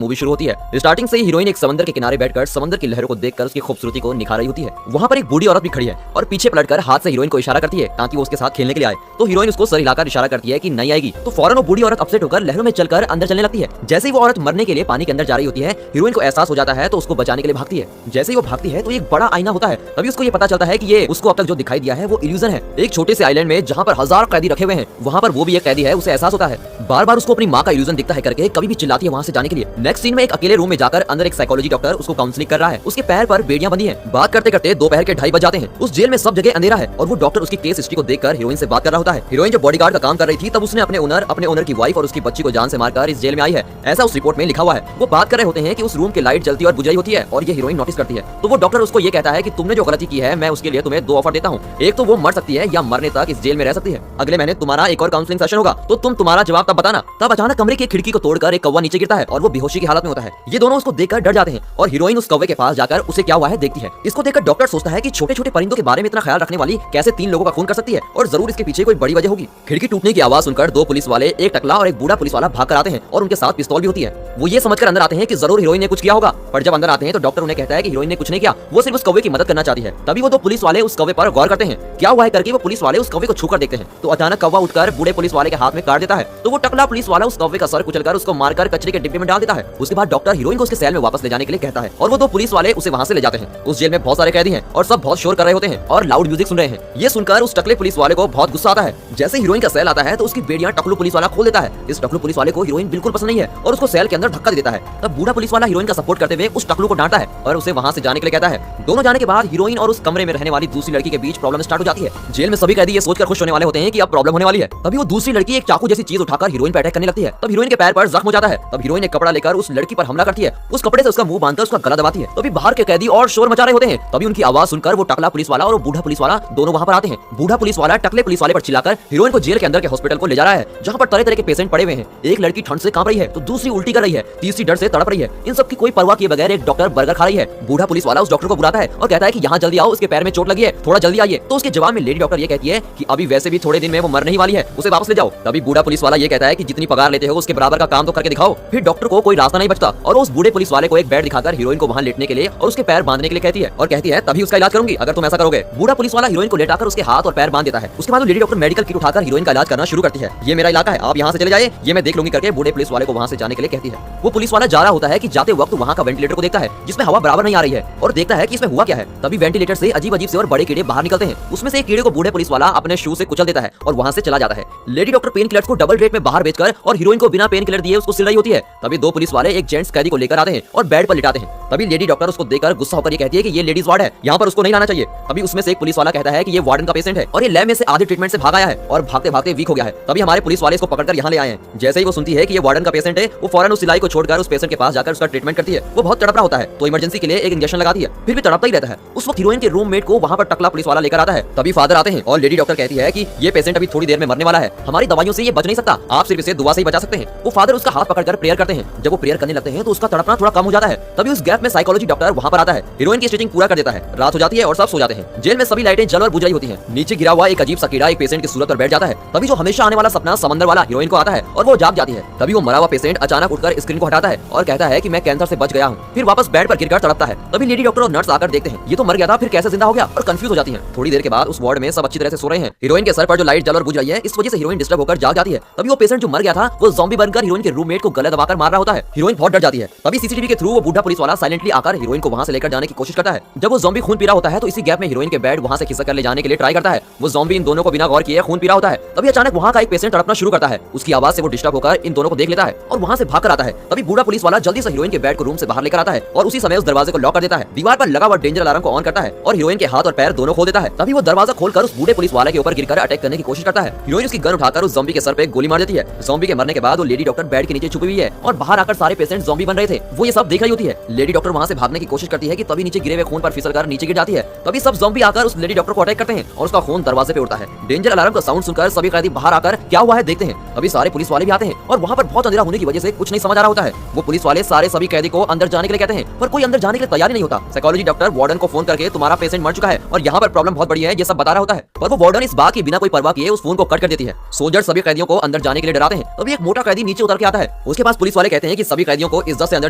Movie शुरू होती है। स्टार्टिंग से ही हीरोइन एक समंदर के किनारे बैठकर समंदर की लहरों को देखकर उसकी खूबसूरती को निखार रही होती है। वहाँ पर एक बूढ़ी औरत भी खड़ी है और पीछे पलटकर हाथ से हीरोइन को इशारा करती है ताकि वो उसके साथ खेलने के लिए आए। तो हीरोइन उसको सर हिलाकर इशारा करती है कि नहीं आएगी। तो फौरन वो बूढ़ी औरत अपसेट होकर लहरों में चलकर अंदर चलने लगती है। जैसे ही वो औरत मरने के लिए पानी के अंदर जा रही होती है, हीरोइन को एहसास हो जाता है तो उसको बचाने के लिए भागती है। जैसे ही वो भागती है तो एक बड़ा आईना होता है। तभी उसको ये पता चलता है कि ये उसको अब तक जो दिखाई दिया है वो इल्यूजन है। एक छोटे से आइलैंड में जहाँ पर 1000 कैदी रखे हुए हैं, वहाँ पर वो भी एक कैदी है। उसे एहसास होता है, बार बार उसको अपनी माँ का इल्यूजन दिखता है करके कभी भी चिल्लाती है वहाँ से जाने के लिए। नेक्स्ट सीन में एक अकेले रूम में जाकर अंदर एक साइकोलॉजी डॉक्टर उसको काउंसलिंग कर रहा है। उसके पैर पर बेड़ियां बंधी हैं। बात करते करते दोपहर के 2:30 बज जाते हैं। उस जेल में सब जगह अंधेरा है और वो डॉक्टर उसकी केस हिस्ट्री को देखकर हीरोइन से बात कर रहा होता है। हीरोइन जब बॉडीगार्ड का काम कर रही थी तब उसने अपने ओनर की वाइफ और उसकी बच्ची को जान से मारकर इस जेल में आई है, ऐसा उस रिपोर्ट में लिखा हुआ है। वो बात कर रहे होते हैं कि उस रूम की लाइट जलती और बुझ रही होती है और ये हीरोइन नोटिस करती है। तो वो डॉक्टर उसको ये कहता है कि तुमने जो गलती की है मैं उसके लिए तुम्हें 2 ऑफर देता हूँ। एक तो वो मर सकती है या मरने तक इस जेल में रह सकती है। अगले महीने तुम्हारा एक और काउंसलिंग सेशन होगा तो तुम तुम्हारा जवाब तब बताना। तब अचानक कमरे की खिड़की को तोड़कर एक कौवा नीचे गिरता है और वो बेहोशी की हालत में होता है। ये दोनों उसको देखकर डर जाते हैं और हीरोइन उस कौवे के पास जाकर उसे क्या हुआ है देखती है। इसको देखकर डॉक्टर सोचता है कि छोटे छोटे परिंदों के बारे में इतना ख्याल रखने वाली कैसे 3 लोगों का खून कर सकती है और जरूर इसके पीछे कोई बड़ी वजह होगी। खिड़की टूटने की आवाज सुनकर 2 पुलिस वाले, एक टकला और एक बूढ़ा पुलिस वाला भाग कर आते हैं और उनके साथ पिस्तौल भी होती है। वो ये समझकर अंदर आते हैं कि जरूर हीरोइन ने कुछ किया होगा, पर जब अंदर आते हैं तो डॉक्टर उन्हें कहता है कि हीरोइन ने कुछ नहीं किया, वो सिर्फ उस कौवे की मदद करना चाहती है। तभी वो 2 पुलिस वाले उस कौवे पर गौर करते हैं, क्या हुआ है करके वो पुलिस वाले उस कौवे को छूकर देखते हैं तो अचानक कौवा उठकर बूढ़े पुलिस वाले के हाथ में काट देता है। तो वो टकला पुलिस वाला उस कौवे का सर कुचलकर उसको मारकर कचरे के डिब्बे में डाल देता है। उसके बाद डॉक्टर हीरोइन को उसके सेल में वापस ले जाने के लिए कहता है और वो 2 पुलिस वाले उसे वहां से ले जाते हैं। उस जेल में बहुत सारे कैदी हैं और सब बहुत शोर कर रहे होते हैं और लाउड म्यूजिक सुन रहे हैं। ये सुनकर उस टकले पुलिस वाले को बहुत गुस्सा आता है। जैसे हीरोइन का सेल आता है तो उसकी बेड़ियां टकलू पुलिस वाला खोल देता है। इस टकलू पुलिस वाले को हीरोइन बिल्कुल पसंद नहीं है और उसको सेल के अंदर धक्का दे देता है। तब बूढ़ा पुलिस वाला हीरोइन का सपोर्ट करते हुए उस टकलू को डांटता है और उसे वहां से जाने के लिए कहता है। दोनों जाने के बाद हीरोइन और उस कमरे में रहने वाली दूसरी लड़की के बीच प्रॉब्लम स्टार्ट हो जाती है। जेल में सभी कैदी ये सोचकर खुश होने वाले होते हैं कि अब प्रॉब्लम होने वाली है। तभी वो दूसरी लड़की एक चाकू जैसी चीज उठाकर हीरोइन पर अटैक करने लगती है। तब हीरोइन के पैर पर जख्म हो जाता है। तब हीरोइन एक कपड़ा लेकर उस लड़की पर हमला करती है। उस कपड़े से उसका मुंह बांधकर उसका गला दबाती है। तभी बाहर के कैदी और शोर मचा रहे होते हैं। तभी उनकी आवाज सुनकर वो टकला पुलिस वाला और बूढ़ा पुलिस वाला दोनों वहां पर आते हैं। बूढ़ा पुलिस वाला टकले पुलिस वाले पर चिल्लाकर हीरोइन को जेल के अंदर के हॉस्पिटल को ले जा रहा है, जहां पर तरह तरह के पेशेंट पड़े हुए हैं। एक लड़की ठंड से कांप रही है तो दूसरी उल्टी कर रही है, तीसरी डर से तड़प रही है। इन सब की कोई परवाह किए बगैर एक डॉक्टर बर्गर खा रही है। बूढ़ा पुलिस वाला उस डॉक्टर को बुलाता है और कहता है कि यहाँ जल्दी आओ, उसके पैर में चोट लगी है, थोड़ा जल्दी आइए। तो उसके जवाब में लेडी डॉक्टर ये कहती है कि अभी वैसे भी थोड़े दिन में वो मरने ही वाली है, उसे वापस ले जाओ। तभी बूढ़ा पुलिस वाला ये कहता है कि जितनी पगार लेते हो उसके बराबर का काम तो करके दिखाओ। फिर डॉक्टर को कोई रास्ता नहीं बचता और उस बूढ़े पुलिस वाले को एक बेड दिखाकर हीरोइन को वहां लेटने के लिए और उसके पैर बांधने के लिए कहती है और कहती है तभी उसका इलाज करूंगी अगर तुम ऐसा करोगे। बूढ़ा पुलिस वाला हीरोइन को लेटाकर उसके हाथ और पैर बांध देता है। उसके बाद लेडी डॉक्टर मेडिकल किट उठाकर हीरोइन का इलाज करना शुरू करती है। ये मेरा इलाका है, आप यहाँ से चले जाइए, ये मैं देख लूंगी करके बूढ़े पुलिस वाले को वहां से जाने के लिए कहती है। वो पुलिस वाला जा रहा होता है कि जाते वक्त वहां का वेंटिलेटर को देखता है जिसमें हवा बराबर नहीं आ रही है और देखता है कि इसमें हुआ क्या है। तभी वेंटिलेटर से अजीब अजीब से और बड़े कीड़े बाहर निकलते हैं। उसमें से एक कीड़े को बूढ़े पुलिस वाला अपने शू से कुचल देता है और वहां से चला जाता है। लेडी डॉक्टर पेन किलर्स को डबल रेट में बाहर बेचकर और हीरोइन को बिना पेन किलर दिए उसको सिल रही होती है। तभी 2 पुलिस वाले एक जेंट्स कैदी को लेकर आते हैं और बेड पर लिटाते हैं। तभी लेडी डॉक्टर उसको देखकर गुस्सा होकर ये कहती है कि ये लेडीज वार्ड है, यहाँ पर उसको नहीं लाना चाहिए। तभी उसमें से एक पुलिस वाला कहता है कि ये वार्डन का पेशेंट है और ये लैब में से आधे ट्रीटमेंट से भाग आया है और भागते भागते वीक हो गया है। तभी हमारे पुलिस वाले इसको पकड़कर यहाँ ले आए हैं। जैसे ही वो सुनती है कि ये वार्डन का पेशेंट है, वो फौरन उस सिलाई को छोड़कर उस पेशेंट के पास जाकर उसका ट्रीटमेंट करती है। वो बहुत तड़प रहा होता है तो इमरजेंसी के लिए एक इंजेक्शन लगाती है, फिर भी तड़पता ही रहता है। उस वक्त हीरोइन के रूममेट को वहां पर टकला पुलिस वाला लेकर आता है। तभी फादर आते हैं और लेडी डॉक्टर कहती है कि ये पेशेंट अभी थोड़ी देर में मरने वाला है, हमारी दवाइयों से ये बच नहीं सकता, आप सिर्फ इसे दुआ से ही बचा सकते हैं। वो फादर उसका हाथ पकड़कर प्रेयर करते हैं। जब वो प्रेयर करने लगते हैं तो उसका तड़पना थोड़ा कम हो जाता है। तभी उस गैप में साइकोलॉजी डॉक्टर वहां पर आता है, हीरोइन की स्टिचिंग पूरा कर देता है। रात हो जाती है और सब सो जाते हैं। जेल में सभी लाइटें जल और बुझ रही होती हैं। नीचे गिरा हुआ एक अजीब सा कीड़ा एक पेशेंट की सूरत पर बैठ जाता है। तभी जो हमेशा आने वाला सपना समंदर वाला हीरोइन को आता है और वो जाग जाती है। तभी वो मरा हुआ पेशेंट अचानक उठकर स्क्रीन को हटाता है और कहता है कि मैं कैंसर से बच गया हूँ। फिर वापस बेड पर गिरकर तड़पता है। तभी लेडी डॉक्टर और नर्स आकर देखते हैं ये तो मर गया था, फिर कैसे जिंदा हो गया और कंफ्यूज हो जाती है। थोड़ी देर के बाद उस वार्ड में सब अच्छी तरह से सो रहे हैं। हीरोइन के सर पर जो लाइट जल और बुझ रही है इस वजह से हीरोइन डिस्टर्ब होकर जाग जाती है। तभी वो पेशेंट जो मर गया था वो ज़ॉम्बी बनकर हीरोइन के रूममेट को गले दबाकर मार रहा होता है। हीरोइन बहुत डर जाती है। तभी सीसीटीवी के थ्रू वो बूढ़ा पुलिस वाला साइलेंटली आकर हीरोइन को वहां से लेकर जाने की कोशिश करता है। जब वो ज़ॉम्बी खून पी रहा होता है तो इसी गैप में हीरोइन के बेड वहां से खिसक कर ले जाने के लिए ट्राई करता है। वो ज़ॉम्बी इन दोनों को बिना गौर किए खून पी रहा होता है। तभी अचानक वहां का एक पेशेंट तड़पना शुरू करता है। उसकी आवाज से वो डिस्टर्ब होकर इन दोनों को देख लेता है और वहां से भाग कर आता है। तभी बूढ़ा पुलिस वाला जल्दी से हीरोइन के बेड को रूम से बाहर लेकर आता है और उसी समय उस दरवाजे को लॉक कर देता है। दीवार पर लगा हुआ डेंजर अलार्म को ऑन करता है और हीरोइन के हाथ और पैर दोनों खोल देता है। तभी वो दरवाजा खोलकर उस बूढ़े पुलिस वाले के ऊपर गिरकर अटैक करने की कोशिश करता है। हीरोइन उसकी गन उठाकर उस ज़ॉम्बी के सर पे गोली मार देती है। ज़ॉम्बी के मरने के बाद वो लेडी डॉक्टर बेड के नीचे छुपी हुई है और बाहर आकर सारे पेशेंट ज़ॉम्बी बन रहे थे। वो ये सब देख रही होती है। लेडी डॉक्टर वहां से भागने की कोशिश करती है कि तभी नीचे गिरे हुए खून पर फिसलकर नीचे गिर जाती है। तभी सब ज़ॉम्बी आकर उस लेडी डॉक्टर को अटैक करते हैं और उसका खून दरवाजे पे उड़ता है। डेंजर अलार्म का साउंड सुनकर सभी कैदी बाहर आकर क्या हुआ है देखते हैं। तभी सारे पुलिस वाले भी आते हैं और वहां पर बहुत अंधेरा होने की वजह से कुछ नहीं समझ आ रहा होता है। वो पुलिस वाले सारे सभी कैदी को अंदर जाने के लिए कहते हैं पर कोई अंदर जाने के लिए तैयार नहीं होता। साइकोलॉजी डॉक्टर वार्डन को फोन करके तुम्हारा पेशेंट मर चुका है और यहाँ पर प्रॉब्लम बहुत बड़ी है ये सब बता रहा होता है, पर वो वार्डन इस बात की बिना कोई परवाह किए उस फोन को कट कर देती है। सोल्जर सभी कैदियों को अंदर जाने के लिए डराते हैं। तभी एक मोटा कैदी नीचे उतर के आता है। उसके पास पुलिस वाले कहते हैं कि सभी कैदियों को इज्जत से अंदर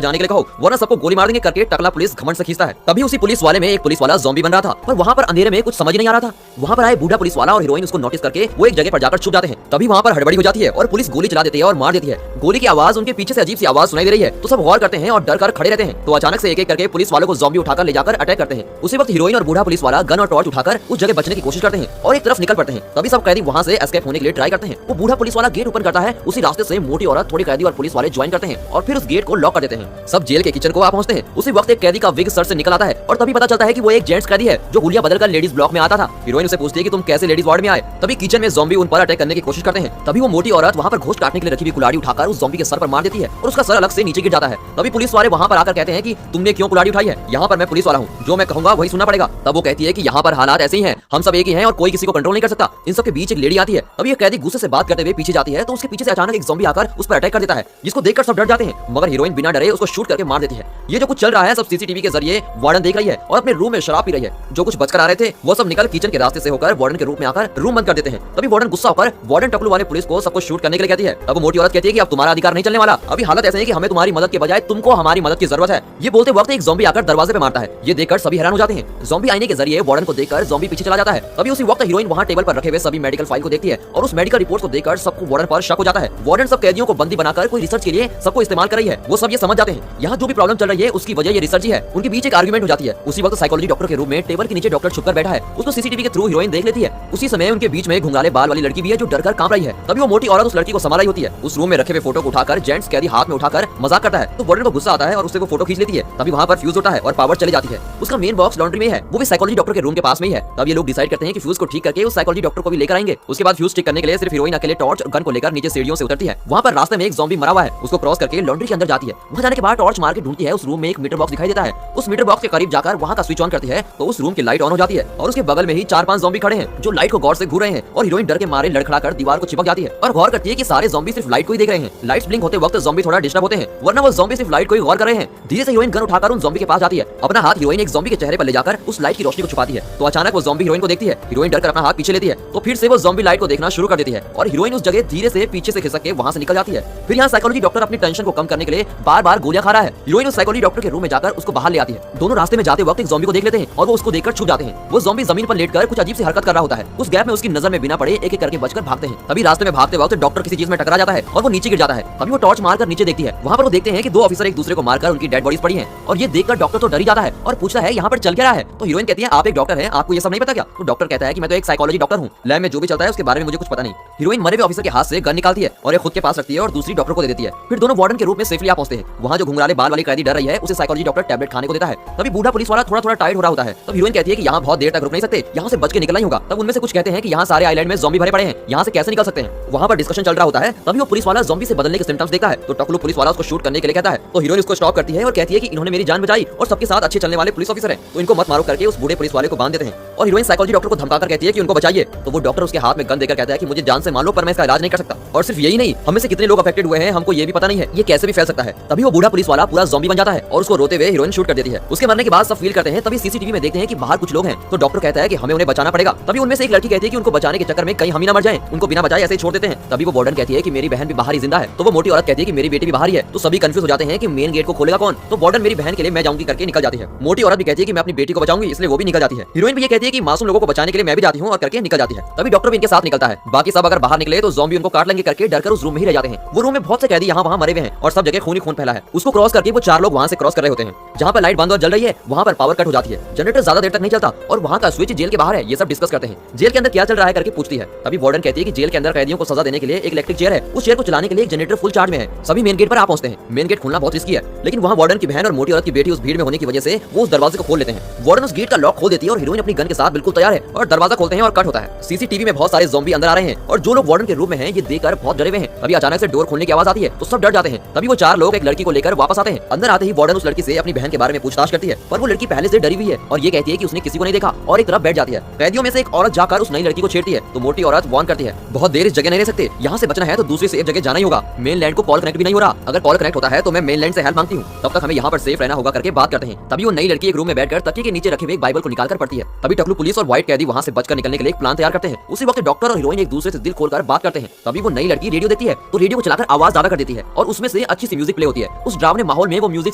जाने के लिए कहो वरना सबको गोली मार देंगे करके टकला पुलिस घमंड से खींचता है। तभी उसी पुलिस वाले में एक पुलिस वाला ज़ॉम्बी बन रहा था पर वहां पर अंधेरे में कुछ समझ नहीं आ रहा था। वहां पर आए बूढ़ा पुलिस वाला और हीरोइन उसको नोटिस करके वो एक जगह पर जाकर छुप जाते हैं। तभी वहां पर हड़बड़ी हो जाती है और पुलिस गोली चला देती है और मार देती है। गोली की आवाज उनके पीछे से अजीब सी आवाज सुनाई दे रही है तो सब गौर करते हैं और डर कर खड़े रहते हैं। तो अचानक से एक एक करके पुलिस वालों को ज़ॉम्बी उठाकर ले जाकर अटैक करते हैं। उसी वक्त हीरोइन और बूढ़ा पुलिस वाला गन और टॉर्च उठाकर उस जगह बचने की कोशिश करते हैं और एक तरफ निकल पड़ते हैं। तभी सब कैदी वहां से एस्केप होने के लिए ट्राई करते हैं। वो बूढ़ा पुलिस वाला गेट ओपन करता है। उसी रास्ते से मोटी औरत थोड़ी कैदी और पुलिस वाले ज्वाइन करते हैं और फिर उस गेट को लॉक कर देते हैं। सब जेल के किचन को आ पहुंचते हैं। उसी वक्त एक कैदी का विग सर से निकल आता है और तभी पता चलता है कि वो एक जेंट्स कैदी है जो हुलिया बदलकर लेडीज ब्लॉक में आता था। हीरोइन उसे पूछती है कि तुम कैसे लेडीज वार्ड में आए। तभी किचन में ज़ॉम्बी उन पर अटैक करने की कोशिश करते हैं। तभी वो मोटी औरत वहां पर घोस्ट काटने के लिए रखी हुई कुल्हाड़ी उठाकर उस ज़ॉम्बी के सर पर मार देती है और उसका सर अलग से नीचे गिर जाता है। तभी पुलिस वाले वहां पर आकर कहते हैं कि तुमने क्यों कुल्हाड़ी उठाई है, यहाँ पर मैं पुलिस वाला हूँ, जो मैं कहूंगा वही सुनना पड़ेगा। तब वो कहती है कि यहाँ पर हालात ऐसे ही हैं, हम सब एक ही हैं और कोई किसी को कंट्रोल नहीं कर सकता। इन सब के बीच एक लेडी आती है। तभी ये कैदी गुस्से से बात करते हुए पीछे जाती है तो उसके पीछे से अचानक एक ज़ॉम्बी आकर उस पर अटैक कर देता है जिसको देखकर सब डर जाते हैं, मगर हीरोइन बिना डरे उसको शूट करके मार देती है। ये जो कुछ चल रहा है सब सीसीटीवी के जरिए वार्डन देख रही है और अपने रूम में शराब पी रही है। जो कुछ बचकर आ रहे थे वो सब निकल किचन के रास्ते से होकर वार्डन के रूम में आकर रूम बंद कर देते हैं। तभी वार्डन गुस्सा होकर वार्डन टकलू वाले पुलिस को सबको शूट करने के लिए कहती है। अब मोटी औरत कहती है कि अब तुम्हारा अधिकार नहीं चलने वाला, अभी हालत ऐसे है कि हमें तुम्हारी मदद के बजाय तुमको हमारी मदद की जरूरत है। ये बोलते वक्त एक ज़ॉम्बी आकर दरवाजे पे मारता है। ये देखकर सभी हैरान हो जाते हैं। ज़ॉम्बी आईने के जरिए वार्डन को देखकर ज़ॉम्बी पीछे चला जाता है। तभी उसी वक्त हीरोइन वहां टेबल पर रखे हुए सभी मेडिकल फाइल को देखती है और उस मेडिकल रिपोर्ट को देखकर सबको वार्डन पर शक हो जाता है। वार्डन सब कैदियों को बंदी बनाकर कोई रिसर्च के लिए सबको इस्तेमाल कर रही है। वो सब ये समझ जाते हैं यहाँ जो भी प्रॉब्लम चल रही है उसकी वजह ये रिसर्च ही है। उनके बीच एक आर्गुमेंट हो जाती है। उसी वक्त साइकोलॉजी डॉक्टर के रूम में टेबल के नीचे डॉक्टर छुपकर बैठा है। उसको सीसीटीवी के थ्रू हीरोइन देख लेती है। उसी समय उनके बीच में घुंघराले बाल वाली लड़की भी है जो डरकर कांप रही है। तभी वो मोटी औरत उस लड़की को संभाल रही होती है। उस रूम में रखे हुए फोटो को उठाकर जेंट्स कैदी हाथ में उठाकर मजाक करता है तो वार्डन को गुस्सा आता है और उससे वो फोटो खींच लेती है। तभी वहां पर फ्यूज होता है और पावर चली जाती है। उसका मेन बॉक्स लॉन्ड्री में है, वो भी साइकोलॉजी डॉक्टर के रूम के पास में ही है। तब ये लोग डिसाइड करते हैं कि फ्यूज को ठीक करके उस साइकोलॉजी डॉक्टर को भी लेकर आएंगे। उसके बाद फ्यूज ठीक करने के लिए सिर्फ हीरोइन अकेले टॉर्च और गन को लेकर नीचे सीढ़ियों से उतरती है। वहां पर रास्ते में एक ज़ॉम्बी मरा हुआ है, उसको क्रॉस करके लॉन्ड्री के अंदर जाती है। वहां जाने के बाद टॉर्च मार के ढूंढती है। उस रूम में एक मीटर बॉक्स दिखाई देता है। उस मीटर बॉक्स के करीब जाकर वहां का स्विच ऑन करती है तो उस रूम की लाइट ऑन हो जाती है और उसके बगल में ही 4-5 ज़ॉम्बी खड़े हैं जो लाइट को गौर से घूर रहे हैं और हीरोइन डर के मारे लड़खड़ाकर दीवार को चिपक जाती है और गौर करती है कि सारे ज़ॉम्बी सिर्फ लाइट को ही देख रहे हैं। लाइट्स ब्लिंक होते वक्त ज़ॉम्बी थोड़ा डिस्टर्ब होते हैं वरना वो ज़ॉम्बी सिर्फ लाइट को ही गौर कर रहे हैं। धीरे से हीरोइन गन उठाकर उन ज़ॉम्बी के पास जाती है। अपना हाथ हीरोइन एक ज़ॉम्बी के चेहरे पर ले जाकर उस लाइट की रोशनी को छुपाती है तो अचानक वो ज़ॉम्बी हीरोइन को देखती है। हीरोइन डरकर अपना हाथ पीछे लेती है तो फिर से वो ज़ॉम्बी लाइट को देखना शुरू कर देती है और हीरोइन उस जगह धीरे से पीछे से खिसक के वहां से निकल जाती है। फिर यहाँ साइकोलॉजी डॉक्टर अपनी टेंशन को कम करने के लिए बार-बार गोलियां खा रहा है। हीरोइन उस साइकोलॉजी डॉक्टर के रूम में जाकर उसको बाहर ले आती है। दोनों रास्ते में जाते वक्त एक ज़ॉम्बी को देख लेते हैं और वो उसको देखकर छुप जाते हैं। वो ज़ॉम्बी जमीन पर लेटकर कुछ अजीब सी हरकत कर रहा होता है। उस गैप में उसकी नजर में बिना पड़े एक एक करके बचकर भागते हैं। तभी रास्ते में भागते वक्त डॉक्टर किसी चीज में टकरा जाता है और वो नीचे गिर जाता है। तभी वो टॉर्च मारकर नीचे देखती है। वहां पर वो देखते हैं कि 2 ऑफिसर एक दूसरे को मारकर उनकी डेड बॉडीज पड़ी हैं और ये देखकर डॉक्टर तो डर ही जाता है और पूछता है यहाँ पर चल क्या रहा है। तो हीरोइन कहती है आप एक डॉक्टर हैं, आपको ये सब नहीं पता क्या? तो डॉक्टर कहता है कि मैं तो एक साइकोलॉजी डॉक्टर हूँ, लैब में जो भी चलता है उसके बारे में मुझे कुछ पता नहीं। हीरोइन मरे हुए ऑफिसर के हाथ से गन निकालती है और एक खुद के पास रखती है और दूसरी डॉक्टर को दे देती है। फिर दोनों वार्डन के रूप में सेफली आ पहुंचते हैं। वहां जो घुंघराले बाल वाली कैदी डर रही है उसे साइकोलॉजी डॉक्टर टैबलेट खाने को देता है। तभी बूढ़ा पुलिस वाला थोड़ा टायर्ड हो रहा होता है। तब हीरोइन कहती है कि यहाँ बहुत देर तक रुक नहीं सकते, यहाँ से बच के निकलना ही होगा। तब उनमें से कुछ कहते हैं कि यहाँ सारे आइलैंड में ज़ॉम्बी भरे पड़े हैं, यहाँ से कैसे निकल सकते हैं। वहाँ पर डिस्कशन चल रहा होता है। तभी वो पुलिस वाला ज़ॉम्बी से बदलने के सिम्टम्स देखता है तो टकलू पुलिस वाला उसको शूट करने के लिए कहता है। तो हीरोइन उसको स्टॉप करती है और कहती है कि इन्होंने मेरी जान बचाई और सबके साथ अच्छे चलने वाले पुलिस ऑफिसर हैं तो इनको मत मारो करके उस बूढ़े पुलिस वाले को बांध देते हैं। और हीरोइन साइकोलॉजी डॉक्टर को धमकाकर कहती है कि उनको बचाइए। तो वो डॉक्टर उसके हाथ में गन देकर कहता है कि मुझे जान से मान लो पर मैं इसका इलाज नहीं कर सकता। और सिर्फ यही नहीं, हमें से कितने लोग अफेक्टेड हुए हैं हमको ये भी पता नहीं है, ये कैसे भी फैल सकता है। तभी वो बूढ़ा पुलिस वाला पूरा ज़ॉम्बी बन जाता है और उसको रोते हुए हीरोइन शूट कर देती है। उसके मरने के बाद सब फील करते हैं। तभी सीसीटीवी में देखते हैं कि बाहर कुछ लोग हैं तो डॉक्टर कहता है कि हमें उन्हें बचाना पड़ेगा। तभी उनमें से एक लड़की कहती है कि उनको बचाने के चक्कर में कहीं हम ही ना मर जाएं, उनको बिना बचाए ऐसे ही छोड़ देते हैं। तभी वो वार्डन कहती है कि मेरी बहन भी बाहर ही जिंदा है। तो वो मोटी औरत कहती है कि मेरी बेटी भी बाहर ही है। तो सभी कंफ्यूज हो जाते हैं कि मेन गेट को खोलेगा कौन। तो वार्डन मेरी बहन के लिए मैं जाऊंगी करके निकल जाती है। मोटी औरत भी कहती है कि मैं अपनी बेटी को बचाऊंगी, इसलिए वो भी निकल जाती है। हीरोइन भी ये कहती है कि मासूम लोगों को बचाने के लिए मैं भी जाती हूँ और करके निकल जाती है। तभी डॉक्टर भी इनके साथ निकलता है। बाकी सब अगर बाहर निकले तो ज़ॉम्बी उनको काट लेंगे करके डरकर उस रूम में ही रह जाते हैं। वो रूम में बहुत से कैदी यहाँ वहाँ मरे हुए हैं और सब जगह खून ही खून फैला है। उसको क्रॉस करके वो 4 लोग वहाँ से क्रॉस कर रहे होते हैं। जहाँ पर लाइट बंद और जल रही है वहाँ पर पावर कट हो जाती है। जनरेटर ज्यादा देर तक नहीं चलता और वहाँ का स्विच जेल के बाहर है। ये सब डिस्कस करते हैं। जेल के अंदर क्या चल रहा है करके पूछती है। तभी वार्डन कहती है कि जेल के अंदर कैदियों को सजा देने के लिए एक इलेक्ट्रिक चेयर है, उस चेयर को चलाने के लिए एक जनरेटर फुल चार्ज में है। सभी मेन गेट पर आ पहुंचते हैं। मेन गेट खोलना बहुत रिस्की है लेकिन वहाँ वार्डन की बहन और मोटी औरत की बेटी उस भीड़ में होने की वजह से वो उस दरवाजे को खोल लेते हैं। वार्डन उस गेट का लॉक खोल देती है और हीरोइन अपनी गन के साथ बिल्कुल तैयार है और दरवाजा खोलते हैं और कट होता है। सीसीटीवी में बहुत सारे ज़ॉम्बी अंदर आ रहे हैं और जो लोग वार्डन के रूम में हैं ये देखकर बहुत डरे हुए हैं। तभी अचानक से डोर खोलने की आवाज आती है तो सब डर जाते हैं। तभी वो 4 लोग एक लड़की को लेकर वापस आते हैं। अंदर आते ही वार्डन उस लड़की से अपनी बहन के बारे में पूछताछ करती है, पर वो लड़की पहले से डरी हुई है और ये कहती है कि उसने किसी को नहीं देखा और एक तरफ बैठ जाती है। कैदियों में से एक औरत जाकर उस नई लड़की को छेड़ती है तो मोटी औरत वार्न करती है, बहुत देर इस जगह नहीं रह सकते, यहाँ से बचना है तो दूसरी सेफ जगह जाना ही होगा। मेनलैंड को कॉल कनेक्ट भी नहीं हो रहा, अगर कॉल कनेक्ट होता है तो मैं मेनलैंड से हेल्प मांगती हूँ, तब तक हमें यहाँ पर सेफ रहना होगा करके बात करते हैं। तभी वो नई लड़की एक रूम में बैठकर तकिए के नीचे रखे हुए एक बाइबल को निकालकर पढ़ती है। तभी टकलू पुलिस और व्हाइट कैदी वहाँ से बचकर निकलने के लिए एक प्लान तैयार करते हैं। उसी वक्त डॉक्टर और हीरोइन एक दूसरे से दिल खोलकर बात करते हैं। तभी वो नई लड़की रेडियो देखती है तो रेडियो को चलाकर आवाज ज्यादा कर देती है और उसमें से अच्छी सी म्यूजिक प्ले होती है। उस डरावने माहौल में वो म्यूजिक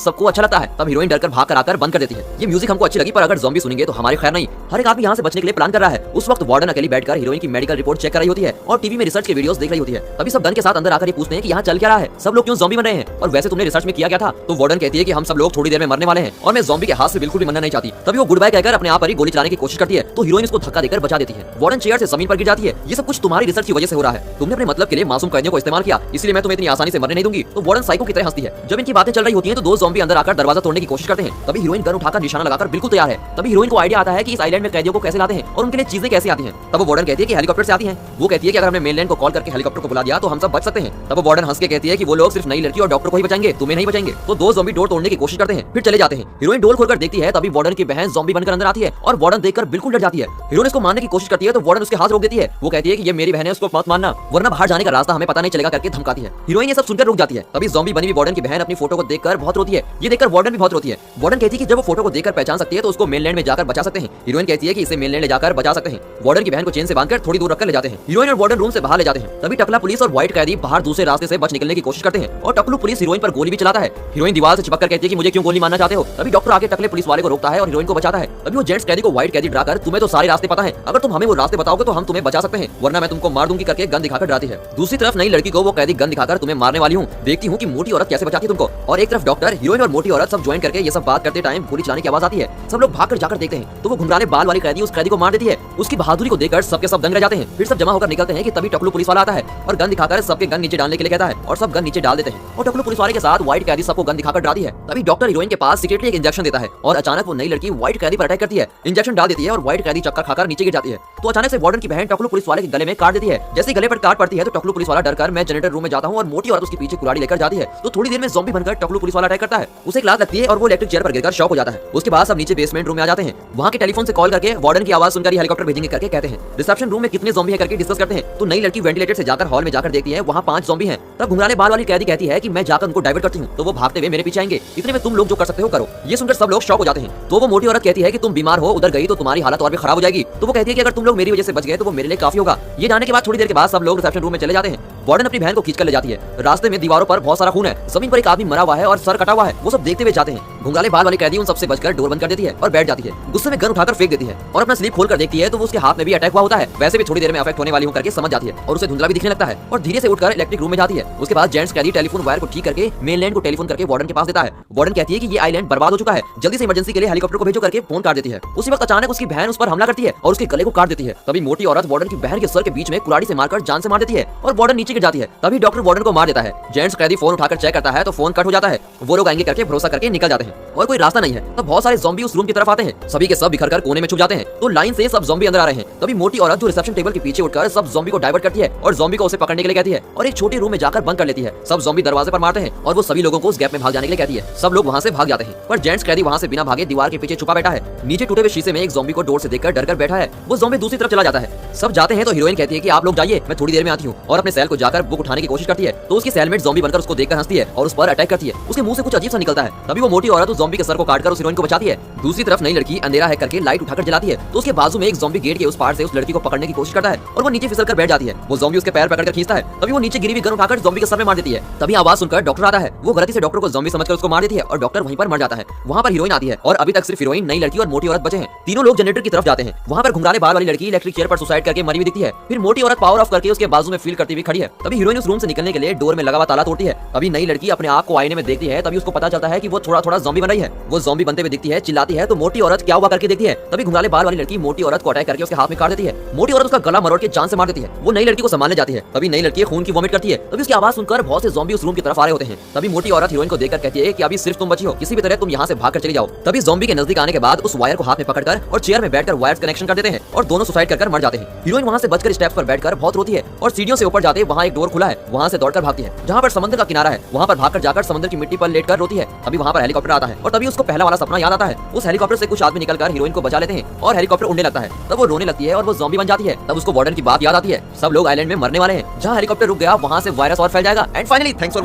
सबको अच्छा लगता है। तब हीरोइन डरकर भाग कर आकर बंद कर देती है। ये म्यूजिक हमको अच्छी लगी पर अगर ज़ॉम्बी सुनेंगे तो हमारे खैर नहीं। हर एक आदमी यहाँ से बचने के लिए प्लान कर रहा है। उस वक्त वार्डन अकेली बैठकर हीरोइन की मेडिकल रिपोर्ट चेक कर रही होती है और टीवी में रिसर्च के वीडियोस देख रही होती है। तभी सब गन के साथ अंदर आकर ये पूछते हैं कि यहाँ चल क्या रहा है, सब लोग क्यों ज़ॉम्बी बन रहे हैं और वैसे तुमने रिसर्च में किया क्या था। तो वार्डन कहती है कि हम सब लोग थोड़ी देर में मरने वाले हैं और मैं ज़ॉम्बी के हाथ से बिल्कुल भी मरना नहीं चाहती। तभी वो गुड बाय कहकर अपने आप पर ही गोली चलाने की कोशिश करती है तो हीरोइन उसको धक्का देकर बचा देती है। वार्डन चेयर से जमीन पर गिर जाती है। ये सब कुछ तुम्हारी रिसर्च की वजह से हो रहा है, तुमने अपने मतलब के लिए मासूम कैदियों को इस्तेमाल किया, इसलिए मैं तुम्हें इतनी आसानी से मरने नहीं दूंगी। तो वार्डन साइको की तरह हंसती है। जब इनकी बातें चल रही होती हैं तो दो ज़ॉम्बी अंदर आकर दरवाजा तोड़ने की कोशिश करते हैं। तभी हीरोइन गन उठाकर निशाना लगाकर बिल्कुल तैयार है। तभी हीरोइन को आइडिया आता है कि इस आइलैंड में कैदियों को कैसे लाते हैं और उनके लिए चीजें कैसे आती हैं। तब वो वार्डन कहती है कि हेलीकॉप्टर से आती हैं। वो कहती है कि अगर हमने मेनलैंड को कॉल करके हेलीकॉप्टर को बुला दिया तो हम सब बच सकते हैं। तब वो वार्डन हंस के कहती है कि वो लोग सिर्फ नई लड़की और डॉक्टर को ही बचाएंगे, तुम्हें नहीं बचाएंगे। तो दो ज़ॉम्बी डोर तोड़ने की कोशिश करते हैं, फिर चले जाते हैं। हीरोइन डोर खोलकर देखती है तभी वार्डन की बहन ज़ॉम्बी बनकर अंदर आती है और वार्डन देखकर बिल्कुल डर जाती है। हीरोइन इसको मारने की कोशिश करती है तो वार्डन उसके हाथ रोक देती है। वो कहती है कि ये मेरी बहन है, उसको मत मारना वरना बाहर जाने का रास्ता हमें पता नहीं चलेगा करके धमकाती है। हीरोइन ये सब सुनकर रुक जाती है। तभी ज़ॉम्बी बनी हुई वार्डन की बहन अपनी फोटो को देखकर बहुत रोती है। ये देखकर वार्डन भी बहुत रोती है। वार्डन कहती है कि जब वो फोटो को देखकर पहचान सकती है तो उसको मेनलैंड में जाकर बचा सकते हैं। हीरोइन कहती है कि इसे मेनलैंड ले जाकर बचा सकते हैं। वार्डन की बहन को चेन से बांधकर थोड़ी दूर रखकर ले जाते हैं। हीरोइन और वार्डन रूम से बाहर ले जाते हैं। तभी टकला पुलिस और व्हाइट कैदी बाहर दूसरे रास्ते से बच निकलने की कोशिश करते हैं और टकलू पुलिस हीरोइन पर गोली भी चलाता है। हीरोइन दीवार से चिपक कर कहती है कि मुझे क्यों गोली मारना चाहते हो। तभी डॉक्टर आके टकले पुलिस वाले को रोकता है और हीरोइन को बचाता है। तभी वो जेंट्स कैदी को व्हाइट कैदी डराकर तुम्हें तो सारे रास्ते पता है, अगर तुम हमें वो रास्ते बताओगे तो हम तुम्हें बचा सकते हैं वरना मैं तुमको मार दूंगी करके गन दिखाकर डराती है। दूसरी तरफ नई लड़की को वो कैदी गन दिखाकर तुम्हें मारने वाली हूँ, देखती हूँ कि मोटी औरत कैसे बचाती है तुमको। और एक तरफ डॉक्टर, हीरोइन और मोटी औरत सब ज्वाइन करके ये सब बात करते टाइम गोली चलाने की आवाज आती है। सब लोग भागकर जाकर देखते हैं तो वो घुंघराले बाल वाली कैदी उस कैदी को मार देती है। उसकी बहादुरी को देखकर सबके सब दंग रह जाते हैं। फिर सब जमा होकर निकलते हैं कि तभी टकलू पुलिस वाला आता है और गन दिखाकर सबके गन नीचे डालने के लिए कहता है और सब गन नीचे डाल देते हैं। और टकलू पुलिस वाले के साथ व्हाइट कैदी सबको गन दिखाकर डराती है। तभी डॉक्टर हीरोइन के पास सीक्रेटली एक इंजेक्शन देता है और अचानक वो नई लड़की व्हाइट कैदी पर अटैक करती है। इंजेक्शन डाल देती है और व्हाइट कैदी चक्कर खाकर नीचे गिर जाती है। तो अचानक से वार्डन की बहन टकलू पुलिस वाले के गले में काट देती है। जैसे गले पर काट पड़ती है तो टकलू पुलिस वाला डरकर मैं जनरेटर रूम में जाता हूँ और मोटी औरत उसके पीछे कुल्हाड़ी लेकर जाती है। तो थोड़ी देर में ज़ॉम्बी बनकर टकलू पुलिस वाला अटैक करता है। उसे एक लात लगती है और वो इलेक्ट्रिक चेयर पर गिरकर शॉक हो जाता है। उसके बाद सब नीचे बेसमेंट रूम में आ जाते हैं। वहाँ के टेलीफोन से कॉल करके वार्डन की आवाज सुनकर हेलीकॉप्टर भेजेंगे करके कहते हैं। रिसेप्शन रूम में कितने ज़ॉम्बी है करके डिस्कस करते हैं। तो नई लड़की वेंटिलेटर से जाकर हॉल में जाकर देखती है वहाँ 5 ज़ॉम्बी हैं। तब घुंघराले बाल वाली कैदी कहती है कि मैं जाकर उनको डाइवर्ट करती हूँ तो वो भागते हुए मेरे पीछे आएंगे, इतने में तुम लोग जो कर सकते हो करो। ये सुनकर सब लोग शॉक हो जाते हैं। तो वो मोटी औरत कहती है कि तुम बीमार हो, उधर गई तो तुम्हारी हालत और भी खराब हो जाएगी। तो वो कहती है कि अगर तुम लोग मेरी वजह से बच गए तो वो मेरे लिए काफी होगा। ये जाने के बाद थोड़ी देर के बाद सब लोग रिसेप्शन रूम में चले जाते हैं। वार्डन अपनी बहन को खींचकर ले जाती है। रास्ते में दीवारों पर बहुत सारा खून है, जमीन पर एक आदमी मरा हुआ है और सर कटा हुआ है। वो सब देखते हुए जाते हैं। घुंघराले बाल वाली कैदी उन सबसे बचकर डोर बंद कर देती है और बैठ जाती है। गुस्से में गन उठाकर फेंक देती है और अपना स्लीप खोलकर देखती है तो उसके हाथ में भी अटैक हुआ होता है। वैसे भी थोड़ी देर में अफेक्ट होने वाली हूं करके समझ जाती है और उसे धुंधला भी दिखने लगता है और धीरे से उठकर इलेक्ट्रिक रूम में जाती है। उसके बाद जेंट्स कैदी टेलीफोन वायर को ठीक करके मेनलैंड को टेलीफोन करके वार्डन के पास देता है। वार्डन कहती है कि ये आइलैंड बर्बाद हो चुका है, जल्दी से इमरजेंसी के लिए हेलीकॉप्टर को भेजो करके फोन काट देती है। उसी वक्त अचानक उसकी बहन उस पर हमला करती है और उसके गले को काट देती है। तभी मोटी औरत वार्डन की बहन के सर के बीच में कुल्हाड़ी से मारकर जान से मार देती है और वार्डन नीचे गिर जाती है। तभी डॉक्टर वार्डन को मार देता है। जेंट्स कैदी फोन उठाकर चेक करता है तो फोन कट हो जाता है। वो लोग आएंगे करके भरोसा करके निकल जाते हैं और कोई रास्ता नहीं है। तब बहुत सारे ज़ॉम्बी उस रूम की तरफ आते हैं। सभी के सब बिखर कर कोने में छुप जाते हैं। तो लाइन से सब ज़ॉम्बी अंदर आ रहे हैं। तभी मोटी औरत जो रिसेप्शन टेबल के पीछे उठकर सब ज़ॉम्बी को डाइवर्ट करती है और ज़ॉम्बी को उसे पकड़ने के लिए कहती है और एक छोटी रूम में जाकर बंद कर लेती है। सब ज़ॉम्बी दरवाजे पर मारते हैं और वो सभी लोगों को उस गैप में भाग जाने के लिए कहती है। सब लोग वहाँ से भाग जाते हैं पर जेंट्स कैदी वहाँ से बिना भागे दीवार के पीछे छुपा बैठा है। नीचे टूटे हुए शीशे में एक ज़ॉम्बी को डोर से देखकर डरकर बैठा है। वो ज़ॉम्बी दूसरी तरफ चला जाता है। सब जाते हैं तो हीरोइन कहती है कि आप लोग जाइए, मैं थोड़ी देर में आती हूँ और अपने सेल को जाकर बुक उठाने की कोशिश करती है। तो उसकी सेलमेट ज़ॉम्बी बनकर उसको देखकर हंसती है और उस पर अटैक करती है। उसके मुंह से कुछ अजीब सा निकलता है। तभी वो मोटी औरत उस ज़ॉम्बी के सर को काटकर उस हीरोइन को बचाती है। दूसरी तरफ नई लड़की अंधेरा है करके लाइट उठाकर जलाती है तो उसके बाजू में एक ज़ॉम्बी गेट के उस पार से उस लड़की को पकड़ने की कोशिश करता है और वो नीचे फिसलकर बैठ जाती है। वो ज़ॉम्बी उसके पैर पकड़कर खींचता है। तभी वो नीचे गिरी हुई गन उठाकर ज़ॉम्बी के सर में मार देती है। तभी आवाज सुनकर डॉक्टर आता है। वो गलती से डॉक्टर को ज़ॉम्बी समझकर उसको मार देती है और डॉक्टर वहीं पर मर जाता है। वहाँ पर हीरोइन आती है और अभी तक सिर्फ हीरोइन, नई लड़की और मोटी औरत बचे हैं। तीनों लोग जनरेटर की तरफ जाते हैं। वहाँ पर घुंघराले बाल वाली लड़की इलेक्ट्रिक चेयर पर सुसाइड करके मरी हुई दिखती है। फिर मोटी औरत पावर ऑफ करके उसके बाजू में फील करती हुई खड़ी है। तभी हीरोइन उस रूम से निकलने के लिए डोर में लगा हुआ ताला तोड़ती है। तभी नई लड़की अपने आप को आईने में देखती है। तभी उसको पता चलता है कि वो थोड़ा थोड़ा ज़ॉम्बी बन रही है। वो ज़ॉम्बी बनते हुए दिखती है, चिल्लाती है तो मोटी औरत क्या हुआ करके देखती है। तभी घुंघराले बाल वाली लड़की मोटी औरत को अटैक करके उसके हाथ में काट देती है। मोटी औरत उसका गला मरोड़ के जान से मार देती है। वो नई लड़की को संभालने जाती है। तभी नई लड़की खून की वॉमिट करती है। तभी उसकी आवाज सुनकर बहुत से ज़ॉम्बी उस रूम की तरफ आ रहे होते हैं। तभी मोटी औरत हीरोइन को देखकर कहती है कि अभी सिर्फ तुम बची हो, किसी भी तरह तुम यहाँ से भागकर चली जाओ। तभी ज़ॉम्बी के नजदीक आने के बाद उस वायर को हाथ में पकड़कर और चेयर में बैठकर वायर कनेक्शन कर देते हैं और दोनों सुसाइड कर मर जाते हैं। हीरोइन वहाँ से बचकर स्टेप्स पर बैठकर बहुत रोती है और सीढ़ियों से ऊपर जाते वहाँ एक डोर खुला है, वहाँ से दौड़कर भागती है। जहाँ पर समंदर का किनारा है वहाँ पर भागकर जाकर समंदर की मिट्टी पर लेटकर रोती है। अभी वहाँ पर हेलीकॉप्टर आता है और तभी उसको पहला वाला सपना याद आता है। उस हेलीकॉप्टर से कुछ आदमी निकलकर हीरोइन को बचा लेते हैं और हेलीकॉप्टर उड़ने लगता है। तब वो रोने लगती है और वो ज़ॉम्बी बन जाती है। तब उसको वार्डन की बात याद आती है, सब लोग आइलैंड में मरने वाले हैं, जहाँ हेलीकॉप्टर रुक गया वहाँ से वायरस और फैल जाएगा। And finally thanks for